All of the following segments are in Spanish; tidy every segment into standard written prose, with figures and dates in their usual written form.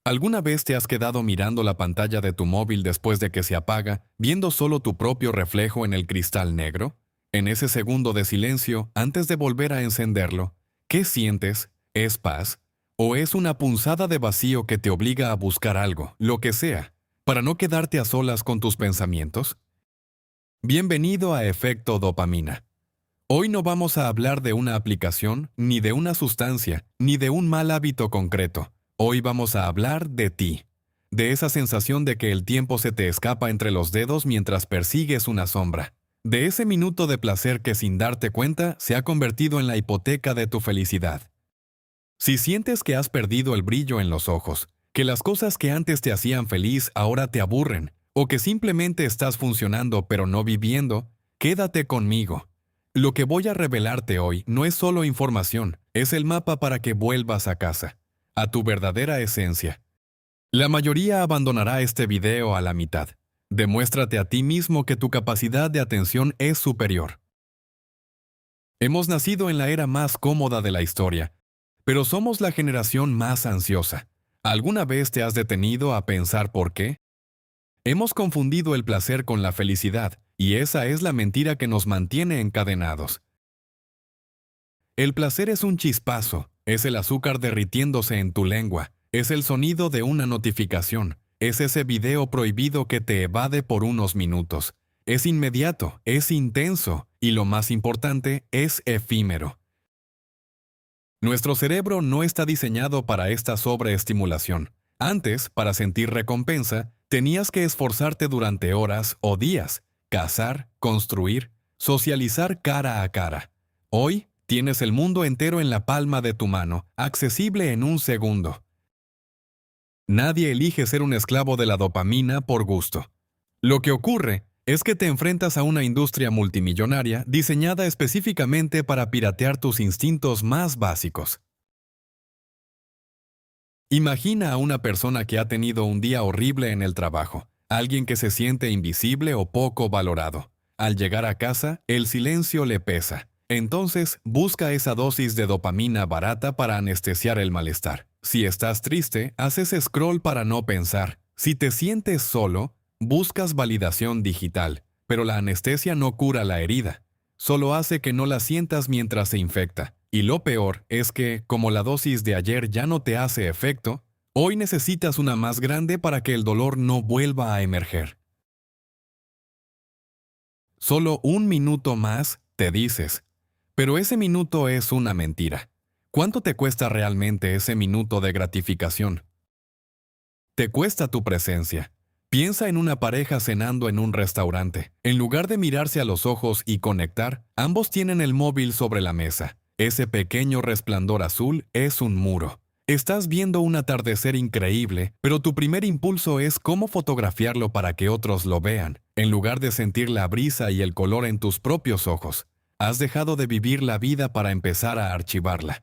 ¿Alguna vez te has quedado mirando la pantalla de tu móvil después de que se apaga, viendo solo tu propio reflejo en el cristal negro? En ese segundo de silencio, antes de volver a encenderlo, ¿qué sientes? ¿Es paz? ¿O es una punzada de vacío que te obliga a buscar algo, lo que sea, para no quedarte a solas con tus pensamientos? Bienvenido a Efecto Dopamina. Hoy no vamos a hablar de una aplicación, ni de una sustancia, ni de un mal hábito concreto. Hoy vamos a hablar de ti, de esa sensación de que el tiempo se te escapa entre los dedos mientras persigues una sombra, de ese minuto de placer que sin darte cuenta se ha convertido en la hipoteca de tu felicidad. Si sientes que has perdido el brillo en los ojos, que las cosas que antes te hacían feliz ahora te aburren, o que simplemente estás funcionando pero no viviendo, quédate conmigo. Lo que voy a revelarte hoy no es solo información, es el mapa para que vuelvas a casa, a tu verdadera esencia. La mayoría abandonará este video a la mitad. Demuéstrate a ti mismo que tu capacidad de atención es superior. Hemos nacido en la era más cómoda de la historia, pero somos la generación más ansiosa. ¿Alguna vez te has detenido a pensar por qué? Hemos confundido el placer con la felicidad, y esa es la mentira que nos mantiene encadenados. El placer es un chispazo, es el azúcar derritiéndose en tu lengua, es el sonido de una notificación, es ese video prohibido que te evade por unos minutos. Es inmediato, es intenso, y lo más importante, es efímero. Nuestro cerebro no está diseñado para esta sobreestimulación. Antes, para sentir recompensa, tenías que esforzarte durante horas o días, cazar, construir, socializar cara a cara. Hoy, tienes el mundo entero en la palma de tu mano, accesible en un segundo. Nadie elige ser un esclavo de la dopamina por gusto. Lo que ocurre es que te enfrentas a una industria multimillonaria diseñada específicamente para piratear tus instintos más básicos. Imagina a una persona que ha tenido un día horrible en el trabajo, alguien que se siente invisible o poco valorado. Al llegar a casa, el silencio le pesa. Entonces, busca esa dosis de dopamina barata para anestesiar el malestar. Si estás triste, haces scroll para no pensar. Si te sientes solo, buscas validación digital, pero la anestesia no cura la herida. Solo hace que no la sientas mientras se infecta. Y lo peor es que, como la dosis de ayer ya no te hace efecto, hoy necesitas una más grande para que el dolor no vuelva a emerger. Solo un minuto más, te dices. Pero ese minuto es una mentira. ¿Cuánto te cuesta realmente ese minuto de gratificación? Te cuesta tu presencia. Piensa en una pareja cenando en un restaurante. En lugar de mirarse a los ojos y conectar, ambos tienen el móvil sobre la mesa. Ese pequeño resplandor azul es un muro. Estás viendo un atardecer increíble, pero tu primer impulso es cómo fotografiarlo para que otros lo vean, en lugar de sentir la brisa y el color en tus propios ojos. Has dejado de vivir la vida para empezar a archivarla.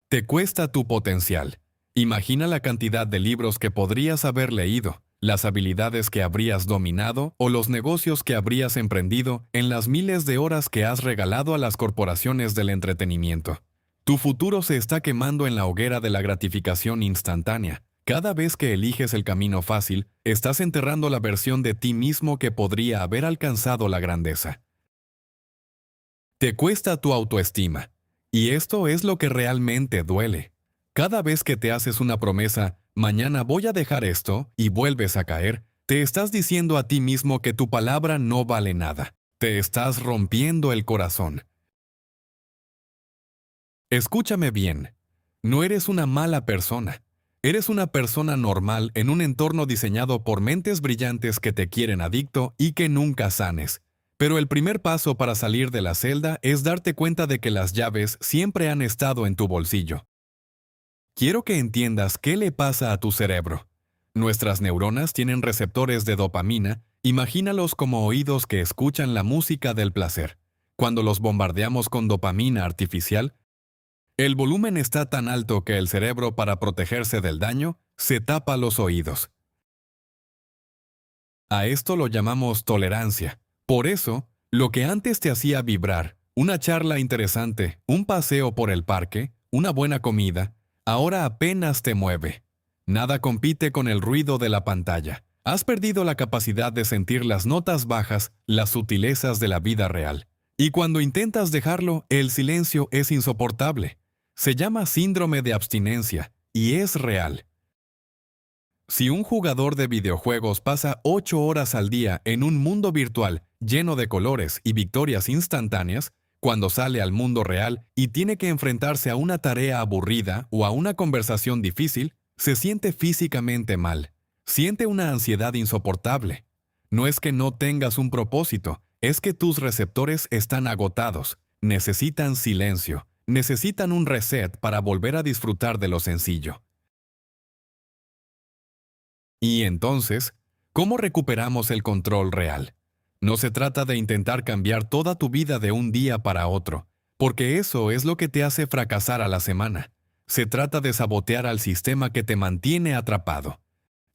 Te cuesta tu potencial. Imagina la cantidad de libros que podrías haber leído, las habilidades que habrías dominado o los negocios que habrías emprendido en las miles de horas que has regalado a las corporaciones del entretenimiento. Tu futuro se está quemando en la hoguera de la gratificación instantánea. Cada vez que eliges el camino fácil, estás enterrando la versión de ti mismo que podría haber alcanzado la grandeza. Te cuesta tu autoestima. Y esto es lo que realmente duele. Cada vez que te haces una promesa, mañana voy a dejar esto, y vuelves a caer, te estás diciendo a ti mismo que tu palabra no vale nada. Te estás rompiendo el corazón. Escúchame bien. No eres una mala persona. Eres una persona normal en un entorno diseñado por mentes brillantes que te quieren adicto y que nunca sanes. Pero el primer paso para salir de la celda es darte cuenta de que las llaves siempre han estado en tu bolsillo. Quiero que entiendas qué le pasa a tu cerebro. Nuestras neuronas tienen receptores de dopamina, imagínalos como oídos que escuchan la música del placer. Cuando los bombardeamos con dopamina artificial, el volumen está tan alto que el cerebro, para protegerse del daño, se tapa los oídos. A esto lo llamamos tolerancia. Por eso, lo que antes te hacía vibrar, una charla interesante, un paseo por el parque, una buena comida, ahora apenas te mueve. Nada compite con el ruido de la pantalla. Has perdido la capacidad de sentir las notas bajas, las sutilezas de la vida real. Y cuando intentas dejarlo, el silencio es insoportable. Se llama síndrome de abstinencia, y es real. Si un jugador de videojuegos pasa 8 horas al día en un mundo virtual lleno de colores y victorias instantáneas, cuando sale al mundo real y tiene que enfrentarse a una tarea aburrida o a una conversación difícil, se siente físicamente mal. Siente una ansiedad insoportable. No es que no tengas un propósito, es que tus receptores están agotados, necesitan silencio, necesitan un reset para volver a disfrutar de lo sencillo. Y entonces, ¿cómo recuperamos el control real? No se trata de intentar cambiar toda tu vida de un día para otro, porque eso es lo que te hace fracasar a la semana. Se trata de sabotear al sistema que te mantiene atrapado.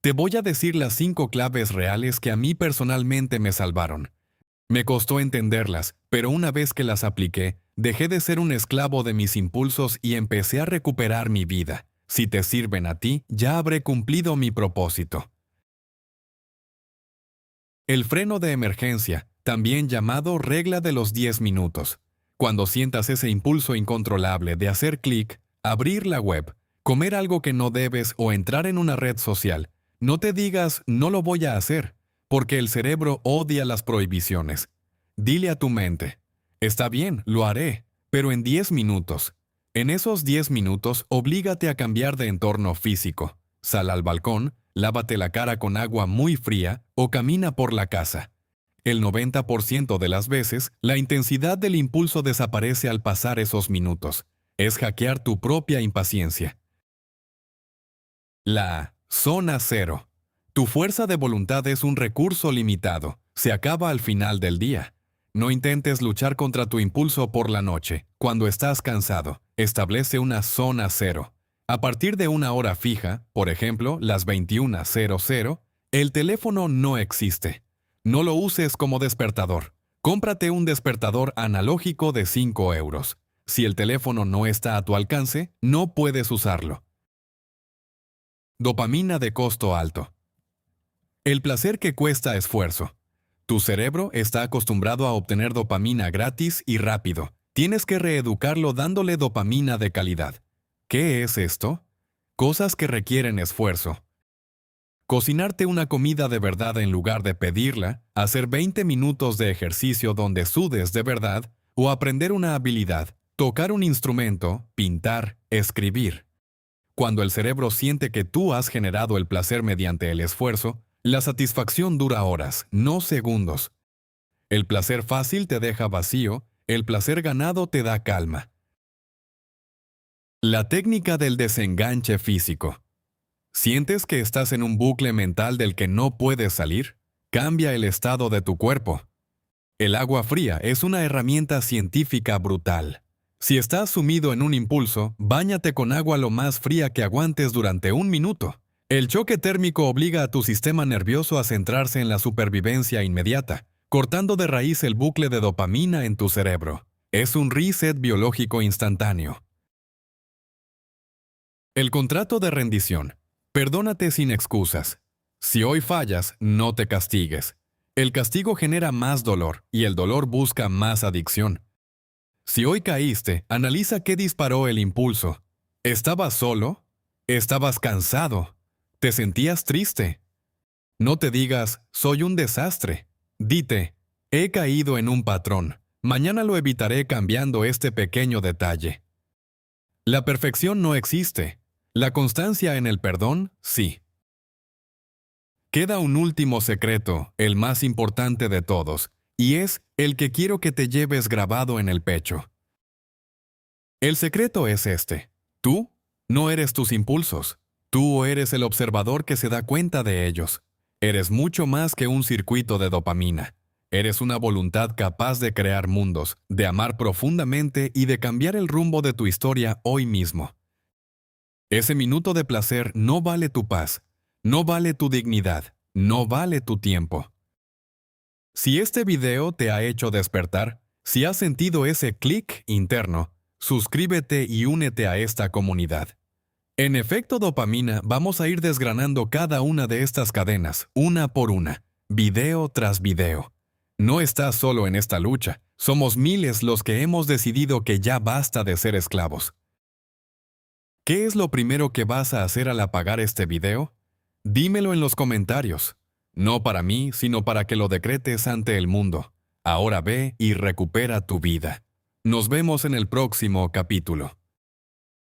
Te voy a decir las 5 claves reales que a mí personalmente me salvaron. Me costó entenderlas, pero una vez que las apliqué, dejé de ser un esclavo de mis impulsos y empecé a recuperar mi vida. Si te sirven a ti, ya habré cumplido mi propósito. El freno de emergencia, también llamado regla de los 10 minutos. Cuando sientas ese impulso incontrolable de hacer clic, abrir la web, comer algo que no debes o entrar en una red social, no te digas no lo voy a hacer, porque el cerebro odia las prohibiciones. Dile a tu mente, está bien, lo haré, pero en 10 minutos. En esos 10 minutos, oblígate a cambiar de entorno físico. Sal al balcón, lávate la cara con agua muy fría o camina por la casa. El 90% de las veces, la intensidad del impulso desaparece al pasar esos minutos. Es hackear tu propia impaciencia. La zona cero. Tu fuerza de voluntad es un recurso limitado. Se acaba al final del día. No intentes luchar contra tu impulso por la noche. Cuando estás cansado, establece una zona cero. A partir de una hora fija, por ejemplo, las 21:00, el teléfono no existe. No lo uses como despertador. Cómprate un despertador analógico de 5 euros. Si el teléfono no está a tu alcance, no puedes usarlo. Dopamina de costo alto. El placer que cuesta esfuerzo. Tu cerebro está acostumbrado a obtener dopamina gratis y rápido. Tienes que reeducarlo dándole dopamina de calidad. ¿Qué es esto? Cosas que requieren esfuerzo. Cocinarte una comida de verdad en lugar de pedirla, hacer 20 minutos de ejercicio donde sudes de verdad, o aprender una habilidad, tocar un instrumento, pintar, escribir. Cuando el cerebro siente que tú has generado el placer mediante el esfuerzo, la satisfacción dura horas, no segundos. El placer fácil te deja vacío, el placer ganado te da calma. La técnica del desenganche físico. ¿Sientes que estás en un bucle mental del que no puedes salir? Cambia el estado de tu cuerpo. El agua fría es una herramienta científica brutal. Si estás sumido en un impulso, báñate con agua lo más fría que aguantes durante 1 minuto. El choque térmico obliga a tu sistema nervioso a centrarse en la supervivencia inmediata, cortando de raíz el bucle de dopamina en tu cerebro. Es un reset biológico instantáneo. El contrato de rendición. Perdónate sin excusas. Si hoy fallas, no te castigues. El castigo genera más dolor y el dolor busca más adicción. Si hoy caíste, analiza qué disparó el impulso. ¿Estabas solo? ¿Estabas cansado? ¿Te sentías triste? No te digas, soy un desastre. Dite, he caído en un patrón. Mañana lo evitaré cambiando este pequeño detalle. La perfección no existe. La constancia en el perdón, sí. Queda un último secreto, el más importante de todos, y es el que quiero que te lleves grabado en el pecho. El secreto es este. Tú no eres tus impulsos. Tú eres el observador que se da cuenta de ellos. Eres mucho más que un circuito de dopamina. Eres una voluntad capaz de crear mundos, de amar profundamente y de cambiar el rumbo de tu historia hoy mismo. Ese minuto de placer no vale tu paz, no vale tu dignidad, no vale tu tiempo. Si este video te ha hecho despertar, si has sentido ese clic interno, suscríbete y únete a esta comunidad. En efecto dopamina, vamos a ir desgranando cada una de estas cadenas, una por una, video tras video. No estás solo en esta lucha, somos miles los que hemos decidido que ya basta de ser esclavos. ¿Qué es lo primero que vas a hacer al apagar este video? Dímelo en los comentarios. No para mí, sino para que lo decretes ante el mundo. Ahora ve y recupera tu vida. Nos vemos en el próximo capítulo.